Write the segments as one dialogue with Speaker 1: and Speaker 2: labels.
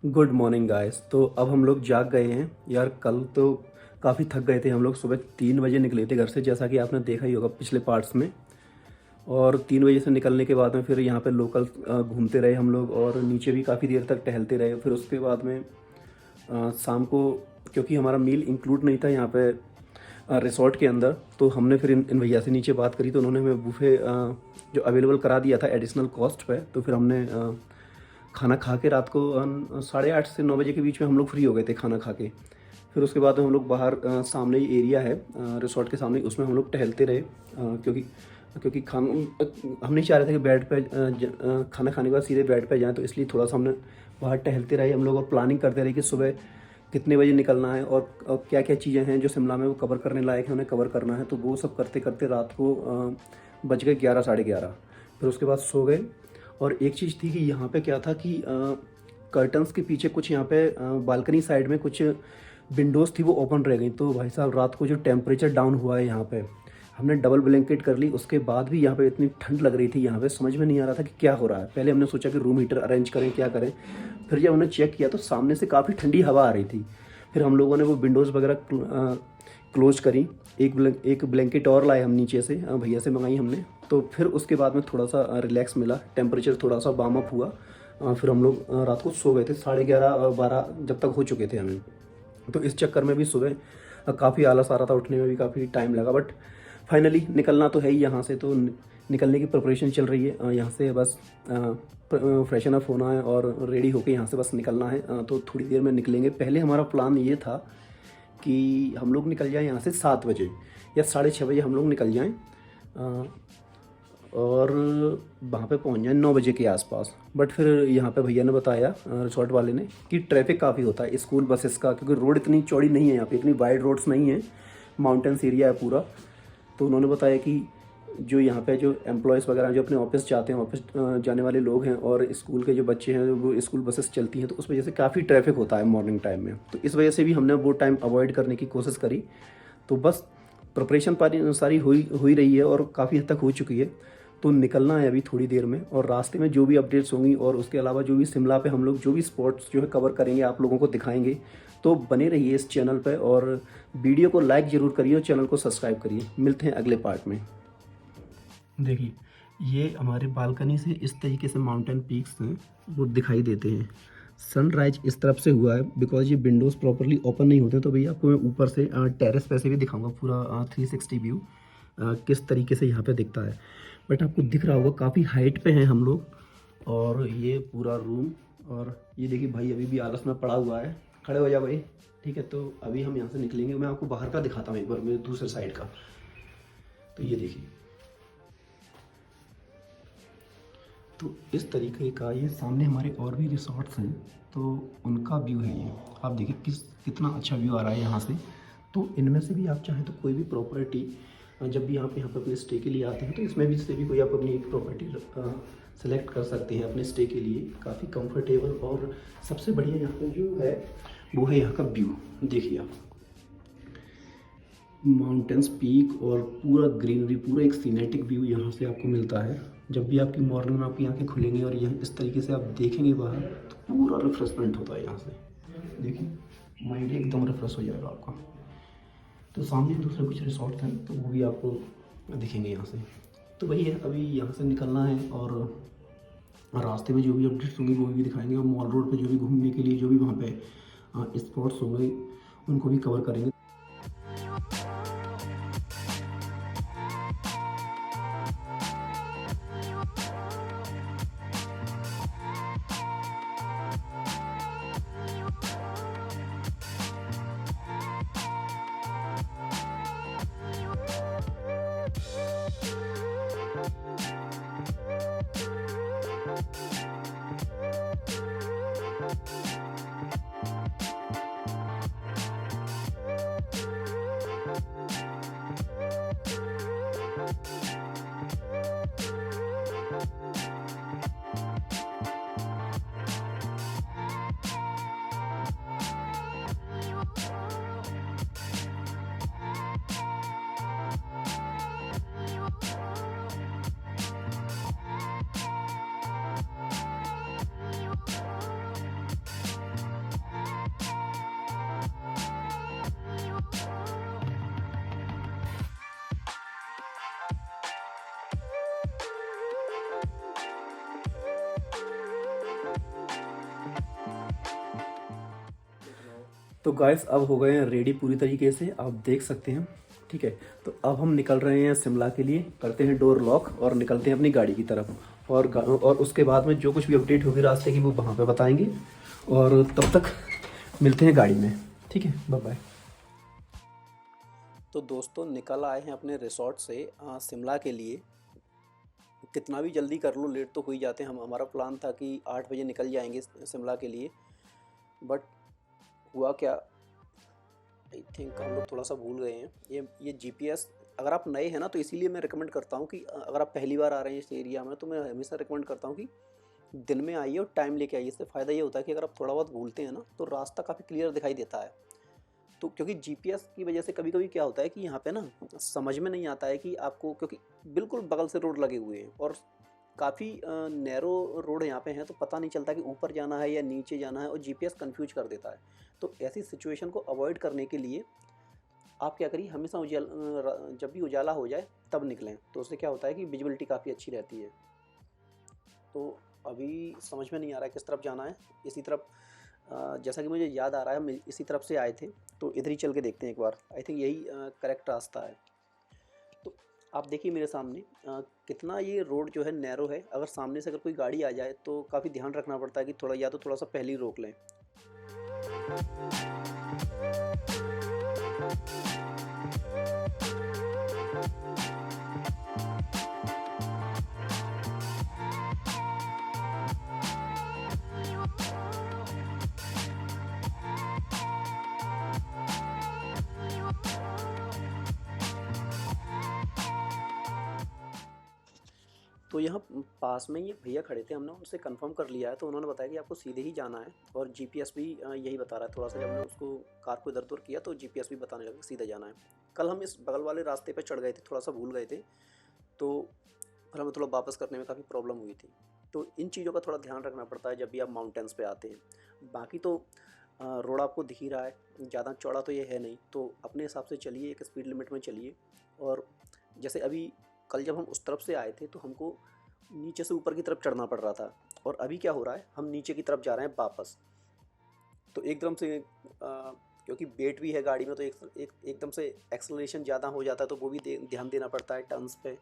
Speaker 1: Good morning guys. तो अब हम लोग जाग गए हैं यार। कल तो काफ़ी थक गए थे हम लोग। सुबह 3 बजे निकले थे घर से, जैसा कि आपने देखा ही होगा पिछले पार्ट्स में। और 3 बजे से निकलने के बाद में फिर यहाँ पे लोकल घूमते रहे हम लोग, और नीचे भी काफ़ी देर तक टहलते रहे। फिर उसके बाद में शाम को, क्योंकि हमारा मील इंक्लूड नहीं था यहाँ पे रिसोर्ट के अंदर, तो हमने फिर इन भैया से नीचे बात करी, तो उन्होंने हमें बुफे जो अवेलेबल करा दिया था एडिशनल कॉस्ट पे। तो फिर हमने खाना खा के रात को 8:30 से 9 बजे के बीच में हम लोग फ्री हो गए थे खाना खा के। फिर उसके बाद हम लोग बाहर सामने ही एरिया है रिसोर्ट के सामने, उसमें हम लोग टहलते रहे। क्योंकि क्योंकि हम नहीं चाह रहे थे कि बेड पे खाना खाने के बाद सीधे बेड पे जाएं, तो इसलिए थोड़ा सा हमने बाहर टहलते रहे हम लोग, और प्लानिंग करते रहे कि सुबह कितने बजे निकलना है, और क्या क्या चीज़ें हैं जो शिमला में वो कवर करने लायक है, उन्हें कवर करना है। तो वो सब करते करते रात को बज गए 11 साढ़े 11। फिर उसके बाद सो गए। और एक चीज़ थी कि यहाँ पे क्या था कि कर्टन्स के पीछे कुछ यहाँ पे बालकनी साइड में कुछ विंडोज़ थी, वो ओपन रह गई। तो भाई साहब रात को जो टेम्परेचर डाउन हुआ है यहाँ पे, हमने डबल ब्लैंकेट कर ली। उसके बाद भी यहाँ पे इतनी ठंड लग रही थी, यहाँ पे समझ में नहीं आ रहा था कि क्या हो रहा है। पहले हमने सोचा कि रूम हीटर अरेंज करें, क्या करें। फिर जब हमने चेक किया तो सामने से काफ़ी ठंडी हवा आ रही थी। फिर हम लोगों ने वो विंडोज़ वगैरह क्लोज करी। एक ब्लैंकेट और लाए हम नीचे से, भैया से मंगाई हमने। तो फिर उसके बाद में थोड़ा सा रिलैक्स मिला, टेम्परेचर थोड़ा सा वार्म अप हुआ। फिर हम लोग रात को सो गए थे 11:30 12 जब तक हो चुके थे हमें। तो इस चक्कर में भी सुबह काफ़ी आलस आ रहा था, उठने में भी काफ़ी टाइम लगा। बट फाइनली निकलना तो है ही यहाँ से, तो निकलने की प्रिपरेशन चल रही है। यहाँ से बस फ्रेशन अप होना है और रेडी होके यहाँ से बस निकलना है। तो थोड़ी देर में निकलेंगे। पहले हमारा प्लान ये था कि हम लोग निकल जाएं यहाँ से 7 बजे या 6:30 बजे हम लोग निकल जाएं, और वहाँ पे पहुँच जाएं 9 बजे के आसपास। बट फिर यहाँ पे भैया ने बताया, रिसोर्ट वाले ने, कि ट्रैफिक काफ़ी होता है स्कूल बसेस का, क्योंकि रोड इतनी चौड़ी नहीं है यहाँ पे, इतनी वाइड रोड्स नहीं है, माउंटेन्स एरिया है पूरा। तो उन्होंने बताया कि जो यहाँ पे जो एम्प्लॉयज़ वगैरह जो अपने ऑफिस जाते हैं, ऑफिस जाने वाले लोग हैं, और स्कूल के जो बच्चे हैं वो स्कूल बसेस चलती हैं, तो उस वजह से काफ़ी ट्रैफिक होता है मॉर्निंग टाइम में। तो इस वजह से भी हमने वो टाइम अवॉइड करने की कोशिश करी। तो बस प्रिपरेशन सारी हुई रही है और काफ़ी हद तक हो चुकी है। तो निकलना है अभी थोड़ी देर में, और रास्ते में जो भी अपडेट्स होंगी, और उसके अलावा जो भी शिमला पे हम लोग जो भी स्पॉट्स जो है कवर करेंगे, आप लोगों को दिखाएंगे। तो बने रहिए इस चैनल पे, और वीडियो को लाइक ज़रूर करिए और चैनल को सब्सक्राइब करिए। मिलते हैं अगले पार्ट में। देखिए, ये हमारे बालकनी से इस तरीके से माउंटेन पीक्स हैं, वो दिखाई देते हैं। सनराइज इस तरफ से हुआ है, बिकॉज ये विंडोज़ प्रॉपरली ओपन नहीं होते। तो भैया आपको मैं ऊपर से टेरेस पे से भी दिखाऊंगा पूरा 360 व्यू किस तरीके से यहाँ पे दिखता है। बट आपको दिख रहा होगा काफ़ी हाइट पे हैं हम लोग, और ये पूरा रूम। और ये देखिए भाई अभी भी आलस में पड़ा हुआ है। खड़े हो जा भाई। ठीक है, तो अभी हम यहाँ से निकलेंगे। मैं आपको बाहर का दिखाता हूँ एक बार, मेरे दूसरे साइड का। तो ये देखिए, तो इस तरीके का ये सामने हमारे और भी रिसॉर्ट्स हैं, तो उनका व्यू है ये। आप देखिए कितना अच्छा व्यू आ रहा है यहाँ से। तो इनमें से भी आप चाहें तो कोई भी प्रॉपर्टी, जब भी आप यहाँ पर अपने स्टे के लिए आते हैं, तो इसमें भी से भी कोई आप अपनी एक प्रॉपर्टी सेलेक्ट कर सकते हैं अपने स्टे के लिए। काफ़ी कंफर्टेबल, और सबसे बढ़िया यहाँ पर जो है वो है यहाँ का व्यू। देखिए आप, माउंटेन्स पीक और पूरा ग्रीनरी, पूरा एक सीनेटिक व्यू यहाँ से आपको मिलता है। जब भी आपकी मॉर्निंग में आपकी आंखें खुलेंगी और यह इस तरीके से आप देखेंगे बाहर, तो पूरा रिफ्रेशमेंट होता है यहाँ से। देखिए, माइंड एकदम रिफ्रेश हो जाएगा आपका। तो सामने दूसरे कुछ रिसोर्ट हैं, तो वो भी आपको दिखेंगे यहाँ से। तो वही है, अभी यहाँ से निकलना है, और रास्ते में जो भी अपडेट्स होंगी वो भी दिखाएंगे, और मॉल रोड पर जो भी घूमने के लिए जो भी वहाँ पे स्पॉट्स होंगे उनको भी कवर करेंगे। तो गाइस अब हो गए हैं रेडी पूरी तरीके से, आप देख सकते हैं। ठीक है, तो अब हम निकल रहे हैं शिमला के लिए, करते हैं डोर लॉक और निकलते हैं अपनी गाड़ी की तरफ। और उसके बाद में जो कुछ भी अपडेट होगी रास्ते की वो वहाँ पे बताएंगे, और तब तक मिलते हैं गाड़ी में। ठीक है, बाय बाय। तो दोस्तों निकल आए हैं अपने रिसोर्ट से शिमला के लिए। कितना भी जल्दी कर लो लेट तो हो ही जाते हैं। हमारा प्लान था कि 8 बजे निकल जाएंगे शिमला के लिए, बट हुआ क्या, आई थिंक हम लोग थोड़ा सा भूल गए हैं। ये जीपीएस, अगर आप नए हैं ना तो इसीलिए मैं रिकमेंड करता हूँ कि अगर आप पहली बार आ रहे हैं इस एरिया में तो मैं हमेशा रिकमेंड करता हूँ कि दिन में आइए और टाइम लेके आइए। इससे फ़ायदा ये होता है कि अगर आप थोड़ा बहुत भूलते हैं ना तो रास्ता काफ़ी क्लियर दिखाई देता है। तो क्योंकि जीपीएस की वजह से कभी कभी क्या होता है कि यहाँ पे ना समझ में नहीं आता है कि आपको, क्योंकि बिल्कुल बगल से रोड लगे हुए हैं और काफ़ी नैरो रोड यहाँ पे हैं, तो पता नहीं चलता कि ऊपर जाना है या नीचे जाना है और जीपीएस कंफ्यूज कर देता है। तो ऐसी सिचुएशन को अवॉइड करने के लिए आप क्या करिए, हमेशा जब भी उजाला हो जाए तब निकलें, तो उससे क्या होता है कि विजिबिलिटी काफ़ी अच्छी रहती है। तो अभी समझ में नहीं आ रहा है किस तरफ जाना है। इसी तरफ जैसा कि मुझे याद आ रहा है हम इसी तरफ से आए थे, तो इधर ही चल के देखते हैं एक बार। आई थिंक यही करेक्ट रास्ता है। तो आप देखिए मेरे सामने कितना ये रोड जो है नैरो है। अगर सामने से अगर कोई गाड़ी आ जाए तो काफ़ी ध्यान रखना पड़ता है कि थोड़ा, या तो थोड़ा सा पहले ही रोक लें। तो यहाँ पास में ये भैया खड़े थे, हमने उनसे कंफर्म कर लिया है, तो उन्होंने बताया कि आपको सीधे ही जाना है और जीपीएस भी यही बता रहा है। थोड़ा सा जब हमने उसको कार को इधर उधर किया तो जीपीएस भी बताने लगा सीधा जाना है। कल हम इस बगल वाले रास्ते पे चढ़ गए थे, थोड़ा सा भूल गए थे, तो फिर हमें थोड़ा वापस करने में काफ़ी प्रॉब्लम हुई थी। तो इन चीज़ों का थोड़ा ध्यान रखना पड़ता है जब भी आप माउंटेन्स पे आते हैं। बाकी तो रोड आपको दिख ही रहा है, ज़्यादा चौड़ा तो ये है नहीं, तो अपने हिसाब से चलिए, एक स्पीड लिमिट में चलिए। और जैसे अभी कल जब हम उस तरफ से आए थे तो हमको नीचे से ऊपर की तरफ चढ़ना पड़ रहा था, और अभी क्या हो रहा है, हम नीचे की तरफ जा रहे हैं वापस। तो एकदम से क्योंकि वेट भी है गाड़ी में, तो एकदम से एक्सेलरेशन ज़्यादा हो जाता है, तो वो भी ध्यान देना पड़ता है टर्न्स पे।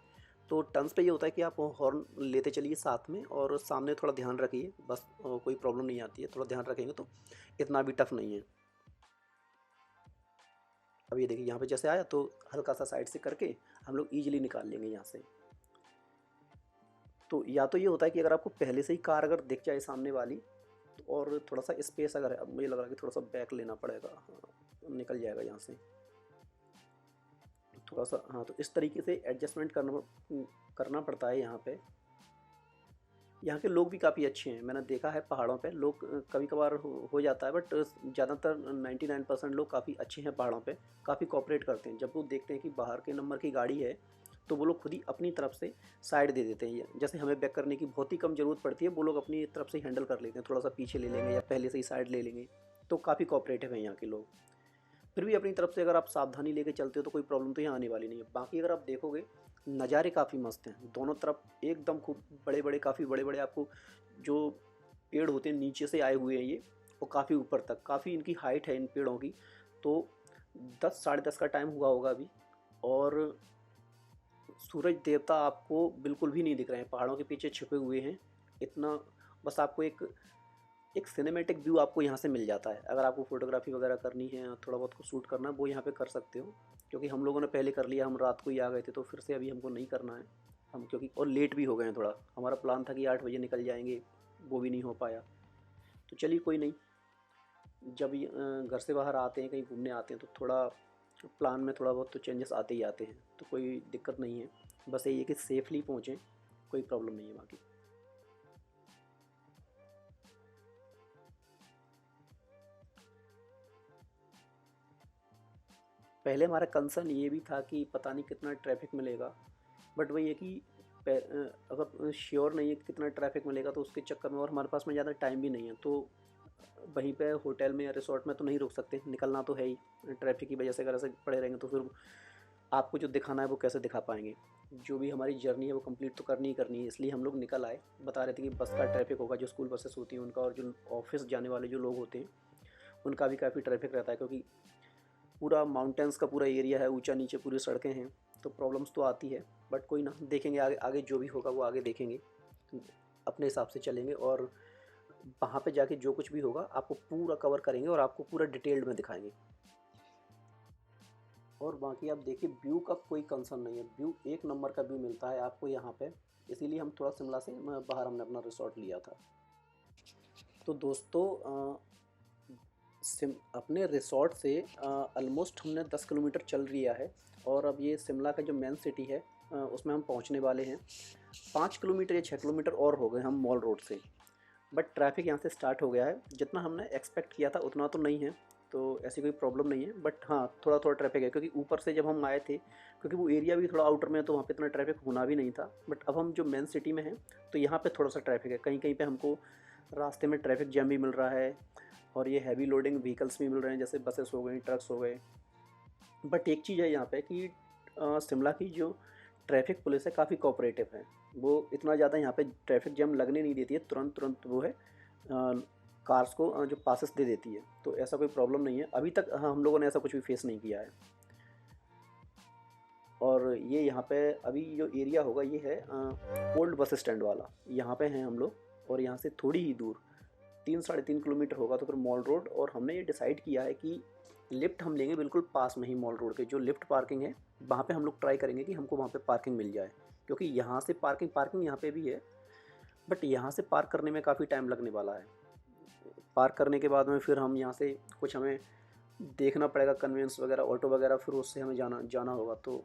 Speaker 1: तो टर्न्स पे ये होता है कि आप हॉर्न लेते चलिए साथ में, और सामने थोड़ा ध्यान रखिए, बस कोई प्रॉब्लम नहीं आती है। थोड़ा ध्यान रखेंगे तो इतना भी टफ नहीं है। अब ये देखिए यहाँ पे जैसे आया तो हल्का सा साइड से करके हम लोग ईजिली निकाल लेंगे यहाँ से। तो या तो ये होता है कि अगर आपको पहले से ही कार अगर दिख जाए सामने वाली, तो और थोड़ा सा स्पेस अगर है, अब मुझे लग रहा है कि थोड़ा सा बैक लेना पड़ेगा। हाँ, निकल जाएगा यहाँ से थोड़ा सा। हाँ, तो इस तरीके से एडजस्टमेंट करना पड़ता है यहाँ पे। यहाँ के लोग भी काफ़ी अच्छे हैं, मैंने देखा है पहाड़ों पे लोग कभी कभार हो जाता है, बट ज़्यादातर 99% लोग काफ़ी अच्छे हैं पहाड़ों पे, काफ़ी कोऑपरेट करते हैं। जब वो देखते हैं कि बाहर के नंबर की गाड़ी है तो वो लोग खुद ही अपनी तरफ से साइड दे देते हैं। जैसे हमें बैक करने की बहुत ही कम ज़रूरत पड़ती है, वो लोग अपनी तरफ से हैंडल कर लेते हैं, थोड़ा सा पीछे ले लेंगे या पहले से ही साइड ले लेंगे। तो काफ़ी कोऑपरेटिव हैं यहाँ के लोग। फिर भी अपनी तरफ से अगर आप सावधानी लेके चलते हो तो कोई प्रॉब्लम तो यहाँ आने वाली नहीं है। बाकी अगर आप देखोगे नज़ारे काफ़ी मस्त हैं दोनों तरफ, एकदम खूब बड़े बड़े, काफ़ी बड़े बड़े आपको जो पेड़ होते हैं नीचे से आए हुए हैं ये, और काफ़ी ऊपर तक, काफ़ी इनकी हाइट है इन पेड़ों की। तो 10 साढ़े 10 का टाइम हुआ होगा अभी, और सूरज देवता आपको बिल्कुल भी नहीं दिख रहे हैं, पहाड़ों के पीछे छिपे हुए हैं। इतना बस आपको एक एक सिनेमैटिक व्यू आपको यहाँ से मिल जाता है। अगर आपको फ़ोटोग्राफी वगैरह करनी है, थोड़ा बहुत को शूट करना है, वो यहाँ पे कर सकते हो। क्योंकि हम लोगों ने पहले कर लिया, हम रात को ही आ गए थे, तो फिर से अभी हमको नहीं करना है हम, क्योंकि और लेट भी हो गए हैं थोड़ा। हमारा प्लान था कि 8 बजे निकल जाएंगे, वो भी नहीं हो पाया। तो चलिए कोई नहीं, जब घर से बाहर आते हैं, कहीं घूमने आते हैं, तो थोड़ा प्लान में थोड़ा बहुत तो चेंजेस आते ही आते हैं, तो कोई दिक्कत नहीं है। बस यही है कि सेफली पहुँचें, कोई प्रॉब्लम नहीं है बाकी। पहले हमारा कंसर्न ये भी था कि पता नहीं कितना ट्रैफिक मिलेगा, बट वही है कि अगर श्योर नहीं है कि कितना ट्रैफिक मिलेगा तो उसके चक्कर में, और हमारे पास में ज़्यादा टाइम भी नहीं है, तो वहीं पे होटल में या रिसोर्ट में तो नहीं रुक सकते, निकलना तो है ही। ट्रैफिक की वजह से अगर ऐसे पड़े रहेंगे तो फिर आपको जो दिखाना है वो कैसे दिखा पाएंगे। जो भी हमारी जर्नी है वो कंप्लीट तो करनी ही करनी है, इसलिए हम लोग निकल आए। बता रहे थे कि बस का ट्रैफिक होगा, जो स्कूल बसेस होती हैं उनका, और जो ऑफिस जाने वाले जो लोग होते हैं उनका भी काफ़ी ट्रैफिक रहता है, क्योंकि पूरा माउंटेन्स का पूरा एरिया है, ऊंचा नीचे पूरी सड़कें हैं, तो प्रॉब्लम्स तो आती है। बट कोई ना, देखेंगे आगे आगे जो भी होगा वो आगे देखेंगे, अपने हिसाब से चलेंगे, और वहाँ पे जाके जो कुछ भी होगा आपको पूरा कवर करेंगे और आपको पूरा डिटेल्ड में दिखाएंगे। और बाकी आप देखिए, व्यू का कोई कंसर्न नहीं है, व्यू एक नंबर का व्यू मिलता है आपको यहाँ पे, इसीलिए हम थोड़ा शिमला से बाहर हमने अपना रिसोर्ट लिया था। तो दोस्तों अपने रिसोर्ट से ऑलमोस्ट हमने 10 किलोमीटर चल लिया है, और अब ये शिमला का जो मेन सिटी है उसमें हम पहुंचने वाले हैं। 5 किलोमीटर या 6 किलोमीटर और हो गए हम मॉल रोड से, बट ट्रैफिक यहाँ से स्टार्ट हो गया है। जितना हमने एक्सपेक्ट किया था उतना तो नहीं है, तो ऐसी कोई प्रॉब्लम नहीं है, बट हाँ थोड़ा थोड़ा ट्रैफिक है, क्योंकि ऊपर से जब हम आए थे, क्योंकि वो एरिया भी थोड़ा आउटर में है, तो वहाँ पे इतना ट्रैफिक होना भी नहीं था। बट अब हम जो मेन सिटी में हैं तो यहाँ पे थोड़ा सा ट्रैफिक है, कहीं कहीं पे हमको रास्ते में ट्रैफिक जैम भी मिल रहा है, और ये हैवी लोडिंग व्हीकल्स भी मिल रहे हैं, जैसे बसेस हो गई, ट्रक्स हो गए। बट एक चीज़ है यहाँ पे कि शिमला की जो ट्रैफिक पुलिस है काफ़ी कोऑपरेटिव है, वो इतना ज़्यादा यहाँ पे ट्रैफिक जैम लगने नहीं देती है, तुरंत तुरंत वो है कार्स को जो पासेस दे देती है, तो ऐसा कोई प्रॉब्लम नहीं है अभी तक। हम लोगों ने ऐसा कुछ भी फेस नहीं किया है। और ये यहाँ पे अभी जो एरिया होगा ये है ओल्ड बस स्टैंड वाला, यहाँ पे हैं हम लोग, और यहाँ से थोड़ी ही दूर 3-3.5 किलोमीटर होगा तो फिर मॉल रोड। और हमने ये डिसाइड किया है कि लिफ्ट हम लेंगे बिल्कुल पास में ही, मॉल रोड के जो लिफ्ट पार्किंग है वहाँ पे हम लोग ट्राई करेंगे कि हमको वहाँ पे पार्किंग मिल जाए, क्योंकि यहाँ से पार्किंग यहाँ पे भी है, बट यहाँ से पार्क करने में काफ़ी टाइम लगने वाला है। पार्क करने के बाद में फिर हम यहाँ से कुछ हमें देखना पड़ेगा, कन्वेंस वगैरह, ऑटो वगैरह, फिर उससे हमें जाना होगा, तो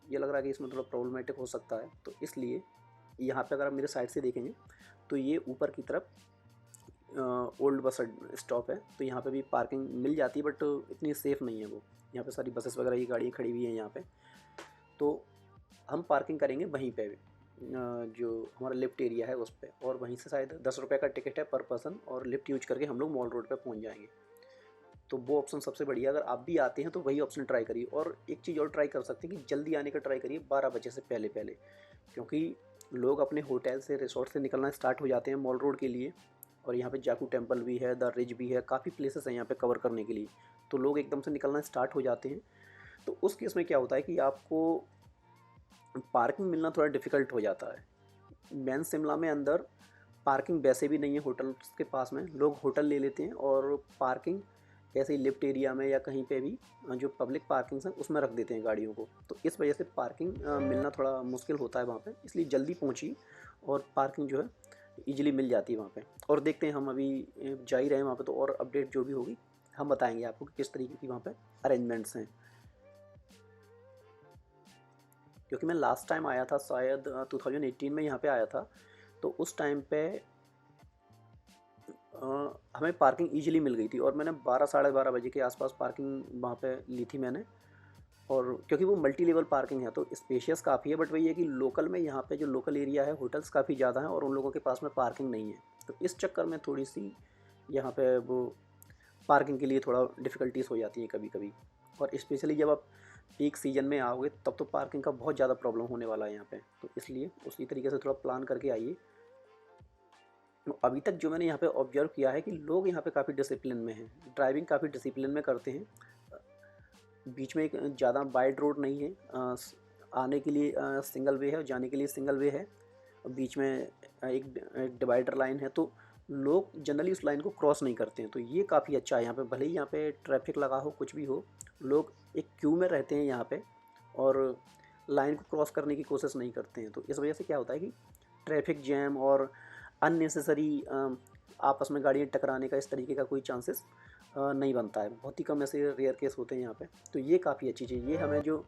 Speaker 1: ये लग रहा है कि इसमें थोड़ा प्रॉब्लमेटिक हो सकता है। तो इसलिए यहाँ पे अगर आप मेरे साइड से देखेंगे तो ये ऊपर की तरफ ओल्ड बस स्टॉप है, तो यहाँ पे भी पार्किंग मिल जाती है, बट इतनी सेफ़ नहीं है वो। यहाँ पे सारी बसेस वगैरह की गाड़ियाँ खड़ी हुई हैं यहाँ पे, तो हम पार्किंग करेंगे वहीं पे जो हमारा लिफ्ट एरिया है उस पर, और वहीं से शायद 10 रुपये का टिकट है पर पर्सन, और लिफ्ट यूज करके हम लोग मॉल रोड पे पहुँच जाएंगे। तो वो ऑप्शन सबसे बढ़िया, अगर आप भी आते हैं तो वही ऑप्शन ट्राई करिए। और एक चीज़ और ट्राई कर सकते हैं कि जल्दी आने का ट्राई करिए, 12 बजे से पहले पहले, क्योंकि लोग अपने होटल से, रिसोर्ट से निकलना स्टार्ट हो जाते हैं मॉल रोड के लिए। और यहाँ पे जाकू टेम्पल भी है, द रिज भी है, काफ़ी प्लेसेस हैं यहाँ पे कवर करने के लिए, तो लोग एकदम से निकलना स्टार्ट हो जाते हैं। तो उस केस में क्या होता है कि आपको पार्किंग मिलना थोड़ा डिफ़िकल्ट हो जाता है। मेन शिमला में अंदर पार्किंग वैसे भी नहीं है, होटल्स के पास में लोग होटल ले लेते हैं, और पार्किंग ऐसे ही लिफ्ट एरिया में या कहीं पे भी जो पब्लिक पार्किंग्स हैं उसमें रख देते हैं गाड़ियों को, तो इस वजह से पार्किंग मिलना थोड़ा मुश्किल होता है वहाँ पे। इसलिए जल्दी पहुँची, और पार्किंग जो है ईजिली मिल जाती है वहाँ पे। और देखते हैं, हम अभी जा ही रहे हैं वहाँ पे, तो और अपडेट जो भी होगी हम बताएंगे आपको कि किस तरीके की वहाँ पे अरेंजमेंट्स हैं। क्योंकि मैं लास्ट टाइम आया था शायद 2018 में यहाँ पे आया था, तो उस टाइम पे हमें पार्किंग ईजिली मिल गई थी, और मैंने 12-12:30 बजे के आसपास पार्किंग वहाँ पे ली थी मैंने। और क्योंकि वो मल्टी लेवल पार्किंग है तो स्पेशियस काफ़ी है, बट वही है कि लोकल में यहाँ पे जो लोकल एरिया है होटल्स काफ़ी ज़्यादा हैं, और उन लोगों के पास में पार्किंग नहीं है, तो इस चक्कर में थोड़ी सी यहाँ पे वो पार्किंग के लिए थोड़ा डिफ़िकल्टीज़ हो जाती है कभी कभी। और स्पेशली जब आप पीक सीजन में आओगे तब तो पार्किंग का बहुत ज़्यादा प्रॉब्लम होने वाला है यहाँ पे, तो इसलिए उसी तरीके से थोड़ा प्लान करके आइए। तो अभी तक जो मैंने यहाँ पे ऑब्जर्व किया है कि लोग यहाँ पे काफ़ी डिसिप्लिन में हैं, ड्राइविंग काफ़ी डिसिप्लिन में करते हैं। बीच में एक ज़्यादा वाइड रोड नहीं है, आने के लिए सिंगल वे है और जाने के लिए सिंगल वे है, बीच में एक डिवाइडर लाइन है, तो लोग जनरली उस लाइन को क्रॉस नहीं करते हैं, तो ये काफ़ी अच्छा है। यहाँ पे भले ही यहाँ पे ट्रैफिक लगा हो, कुछ भी हो, लोग एक क्यू में रहते हैं यहाँ पे, और लाइन को क्रॉस करने की कोशिश नहीं करते हैं। तो इस वजह से क्या होता है कि ट्रैफिक जैम और अननेसेसरी आपस में गाड़ियाँ टकराने का इस तरीके का कोई चांसेस नहीं बनता है, बहुत ही कम ऐसे रेयर केस होते हैं यहाँ पे। तो ये काफ़ी अच्छी चीज़, ये हमें जो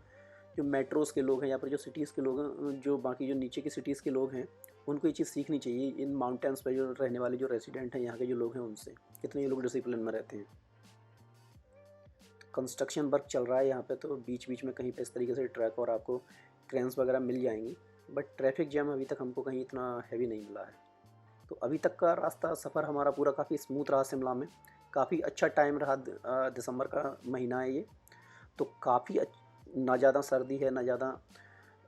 Speaker 1: जो मेट्रोज़ के लोग हैं या फिर जो सिटीज़ के लोग हैं, जो बाकी जो नीचे की सिटीज़ के लोग हैं, उनको ये चीज़ सीखनी चाहिए, इन माउंटेन्स पे जो रहने वाले जो रेसिडेंट हैं यहाँ के जो लोग हैं उनसे, कितने ये लोग डिसिप्लिन में रहते हैं। कंस्ट्रक्शन वर्क चल रहा है यहाँ पे, तो बीच बीच में कहीं पे इस तरीके से ट्रैक और आपको क्रेन्स वगैरह मिल जाएंगी, बट ट्रैफिक जैम अभी तक हमको कहीं इतना हैवी नहीं मिला है। तो अभी तक का रास्ता सफ़र हमारा पूरा काफ़ी स्मूथ रहा शिमला में, काफ़ी अच्छा टाइम रहा। दिसंबर का महीना है ये, तो काफ़ी ना ज़्यादा सर्दी है ना ज़्यादा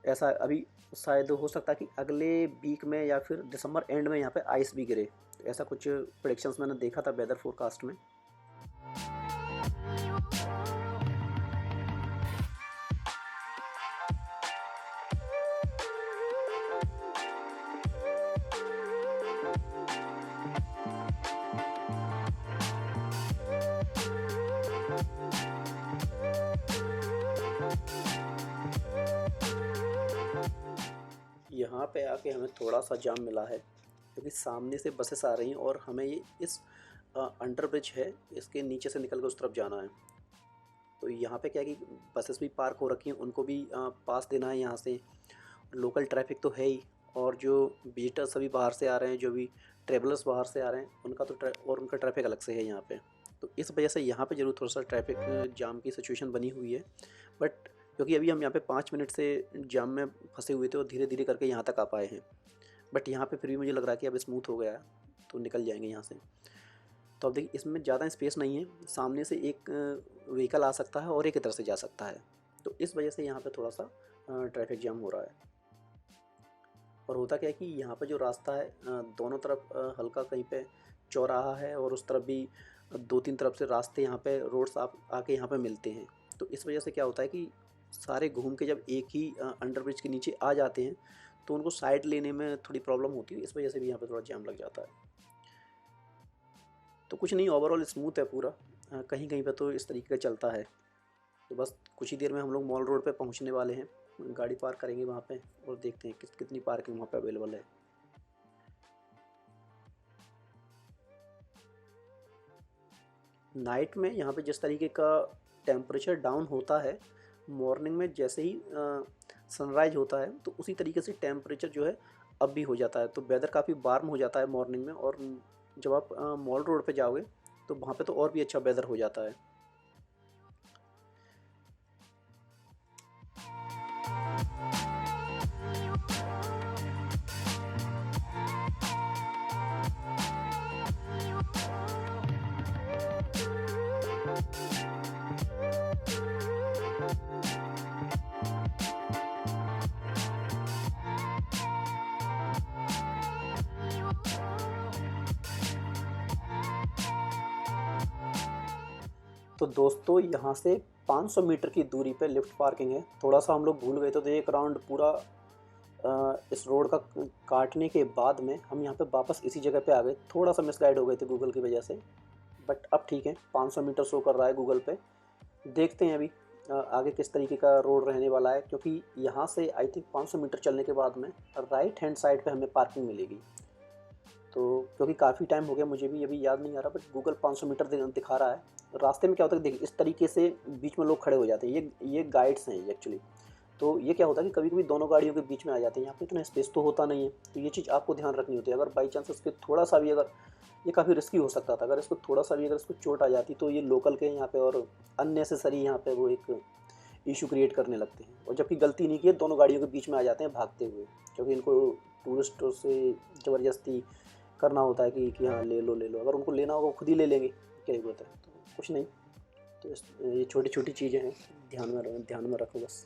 Speaker 1: ऐसा। अभी शायद हो सकता है कि अगले वीक में या फिर दिसंबर एंड में यहाँ पे आइस भी गिरे, ऐसा कुछ प्रेडिक्शंस मैंने देखा था वेदर फोरकास्ट में। यहाँ पे आके हमें थोड़ा सा जाम मिला है क्योंकि सामने से बसेस आ रही हैं और हमें ये इस अंडर ब्रिज है, इसके नीचे से निकल कर उस तरफ जाना है। तो यहाँ पे क्या है कि बसेस भी पार्क हो रखी हैं, उनको भी पास देना है यहाँ से। लोकल ट्रैफिक तो है ही, और जो विजिटर्स सभी बाहर से आ रहे हैं, जो भी ट्रेवलर्स बाहर से आ रहे हैं, उनका तो और उनका ट्रैफिक अलग से है यहाँ पे। तो इस वजह से यहाँ पे ज़रूर थोड़ा सा ट्रैफिक जाम की सिचुएशन बनी हुई है। बट क्योंकि अभी हम यहाँ पे 5 मिनट से जाम में फंसे हुए थे और धीरे धीरे करके यहाँ तक आ पाए हैं, बट यहाँ पे फिर भी मुझे लग रहा है कि अब स्मूथ हो गया है, तो निकल जाएंगे यहाँ से। तो अब देखिए, इसमें ज़्यादा स्पेस नहीं है, सामने से एक व्हीकल आ सकता है और एक इधर से जा सकता है, तो इस वजह से यहाँ पे थोड़ा सा ट्रैफिक जाम हो रहा है। और होता क्या है कि यहाँ पे जो रास्ता है, दोनों तरफ हल्का कहीं पे चौराहा है और उस तरफ भी 2-3 तरफ से रास्ते यहाँ पे रोड्स आके यहाँ पे मिलते हैं। तो इस वजह से क्या होता है कि सारे घूम के जब एक ही अंडरब्रिज के नीचे आ जाते हैं तो उनको साइड लेने में थोड़ी प्रॉब्लम होती है, इस वजह से भी यहाँ पे थोड़ा जाम लग जाता है। तो कुछ नहीं, ओवरऑल स्मूथ है पूरा, कहीं कहीं पे तो इस तरीके का चलता है। तो बस कुछ ही देर में हम लोग मॉल रोड पे पहुँचने वाले हैं, गाड़ी पार्क करेंगे वहाँ पे और देखते हैं कितनी पार्किंग वहाँ पे अवेलेबल है। नाइट में यहाँ पे जिस तरीके का टेम्परेचर डाउन होता है, मॉर्निंग में जैसे ही सनराइज होता है तो उसी तरीके से टेम्परेचर जो है अब भी हो जाता है। तो वेदर काफ़ी वार्म हो जाता है मॉर्निंग में, और जब आप मॉल रोड पे जाओगे तो वहाँ पे तो और भी अच्छा वेदर हो जाता है। तो दोस्तों, यहाँ से 500 मीटर की दूरी पे लिफ्ट पार्किंग है। थोड़ा सा हम लोग भूल गए थे, तो एक राउंड पूरा इस रोड का काटने के बाद में हम यहाँ पे वापस इसी जगह पे आ गए। थोड़ा सा मिसगाइड हो गए थे गूगल की वजह से, बट अब ठीक है, 500 मीटर शो कर रहा है गूगल पे। देखते हैं अभी आगे किस तरीके का रोड रहने वाला है, क्योंकि यहाँ से आई थिंक 500 मीटर चलने के बाद में राइट हैंड साइड पे हमें पार्किंग मिलेगी। तो क्योंकि काफ़ी टाइम हो गया, मुझे भी अभी याद नहीं आ रहा, बट गूगल 500 मीटर दिखा रहा है। रास्ते में क्या होता है, देखिए इस तरीके से बीच में लोग खड़े हो जाते हैं, ये गाइड्स हैं ये एक्चुअली। तो ये क्या होता है कि कभी कभी दोनों गाड़ियों के बीच में आ जाते हैं, यहाँ पे इतना स्पेस तो होता नहीं है, तो ये चीज़ आपको ध्यान रखनी होती है। अगर बाई चांस इसके थोड़ा सा भी, अगर ये काफ़ी रिस्की हो सकता था, अगर इसको थोड़ा सा भी अगर इसको चोट आ जाती तो ये लोकल के यहाँ पे और अननेसेसरी यहाँ पे वो एक इशू क्रिएट करने लगते हैं। और जबकि गलती नहीं की है, दोनों गाड़ियों के बीच में आ जाते हैं भागते हुए, क्योंकि इनको टूरिस्टों से ज़बरदस्ती करना होता है कि हाँ ले लो ले लो। अगर उनको लेना होगा खुद ही ले लेंगे, क्या जरूरत है। तो कुछ नहीं, तो ये छोटी छोटी चीज़ें हैं, ध्यान में रखो बस।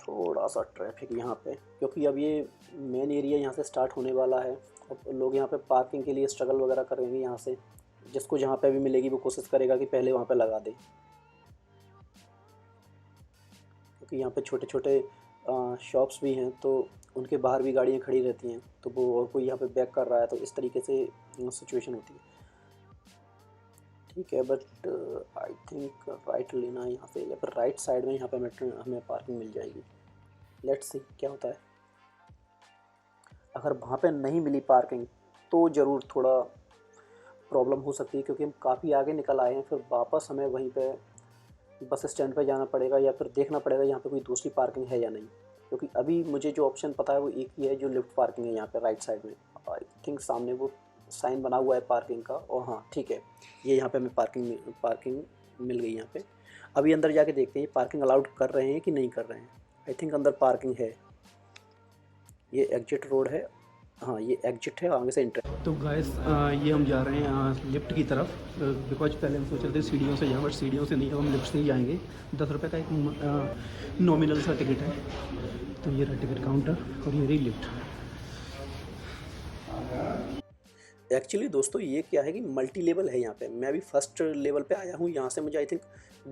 Speaker 1: थोड़ा सा ट्रैफिक यहाँ पे, क्योंकि अब ये मेन एरिया यहाँ से स्टार्ट होने वाला है। अब लोग यहाँ पे पार्किंग के लिए स्ट्रगल वगैरह करेंगे यहाँ से। जिसको जहाँ पे भी मिलेगी वो कोशिश करेगा कि पहले वहाँ पे लगा दे, क्योंकि यहाँ पे छोटे छोटे शॉप्स भी हैं, तो उनके बाहर भी गाड़ियाँ खड़ी रहती हैं। तो वो और कोई यहाँ पे बैक कर रहा है, तो इस तरीके से सिचुएशन होती है। ठीक है, बट आई थिंक राइट लेना है यहाँ से, या फिर राइट साइड में यहाँ पे हमें पार्किंग मिल जाएगी। लेट्स सी क्या होता है। अगर वहाँ पे नहीं मिली पार्किंग तो ज़रूर थोड़ा प्रॉब्लम हो सकती है, क्योंकि हम काफ़ी आगे निकल आए हैं, फिर वापस हमें वहीं पे बस स्टैंड पे जाना पड़ेगा, या फिर देखना पड़ेगा यहाँ पे कोई दूसरी पार्किंग है या नहीं। क्योंकि अभी मुझे जो ऑप्शन पता है वो एक ही है, जो लिफ्ट पार्किंग है यहाँ पे राइट साइड में। आई थिंक सामने वो साइन बना हुआ है पार्किंग का, और हाँ ठीक है, ये यहाँ पे हमें पार्किंग मिल गई यहाँ पे। अभी अंदर जाके देखते हैं पार्किंग अलाउड कर रहे हैं कि नहीं कर रहे हैं। आई थिंक अंदर पार्किंग है। ये एग्जिट रोड है, हाँ ये एग्जिट है, आगे से इंटर। तो गाइस ये हम जा रहे हैं लिफ्ट की तरफ, बिकॉज पहले हम सोच रहे थे सीढ़ियों से जाएं, बट सीढ़ियों से नहीं, हम लिफ्ट से ही जाएंगे। 10 रुपये का एक नॉमिनल सा टिकट है। तो ये रहा टिकट काउंटर और ये रही लिफ्ट। एक्चुअली दोस्तों ये क्या है कि मल्टी लेवल है यहाँ पे। मैं अभी फर्स्ट लेवल पे आया हूँ, यहाँ से मुझे आई थिंक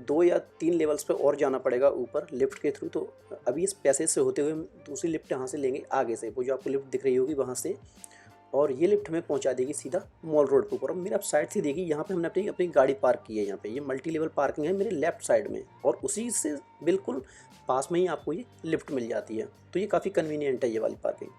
Speaker 1: 2 या 3 लेवल्स पे और जाना पड़ेगा ऊपर लिफ्ट के थ्रू। तो अभी इस पैसेज से होते हुए हम दूसरी लिफ्ट यहाँ से लेंगे आगे से, वो जो आपको लिफ्ट दिख रही होगी वहाँ से, और ये लिफ्ट हमें पहुँचा देगी सीधा मॉल रोड के ऊपर। और मेरे आप साइड से देखिए, यहाँ पे हमने अपनी अपनी गाड़ी पार्क की है। यहाँ पे ये मल्टी लेवल पार्किंग है मेरे लेफ्ट साइड में, और उसी से बिल्कुल पास में ही आपको ये लिफ्ट मिल जाती है। तो ये काफ़ी कन्वीनियंट है ये वाली पार्किंग।